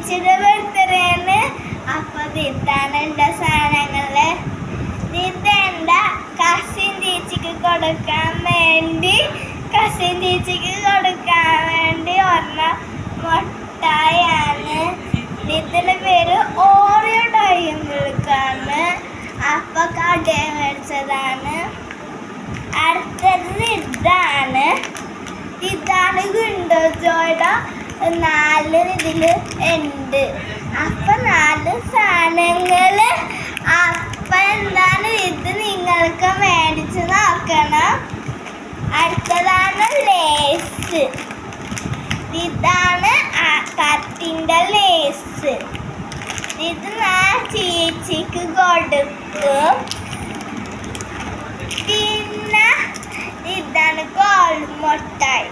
ചേച്ചിയുടെ ബർത്ത്ഡേന്ന്. അപ്പൊ ഇതാണ് എൻ്റെ സാധനങ്ങള്. ഇത് എൻ്റെ കസിൻ ചേച്ചിക്ക് കൊടുക്കാൻ വേണ്ടി ഒരെണ്ണ മുട്ടായാണ്. ഇതിന്റെ പേര് ഓറിയോ ഡൈ മിൽക്കാണ്. അപ്പൊ കടയിൽ മേടിച്ചതാണ്. അടുത്തത് ഇതാണ് വിൻഡോസ് ജോയുടെ 4 ഇതില് ഉണ്ട്. അപ്പൊ 4 സാധനങ്ങള്. അപ്പൊ എന്താണ് ഇത് നിങ്ങൾക്ക് മേടിച്ച് നോക്കണം. അടുത്തതാണ് ലേസ്. ഇതാണ് കത്തിന്റെ ലേസ്. ഇത് ഞാൻ ചേച്ചിക്ക് കൊടുക്കും. പിന്നെ ഇതാണ് ഗോൾഡ് മുട്ടായി.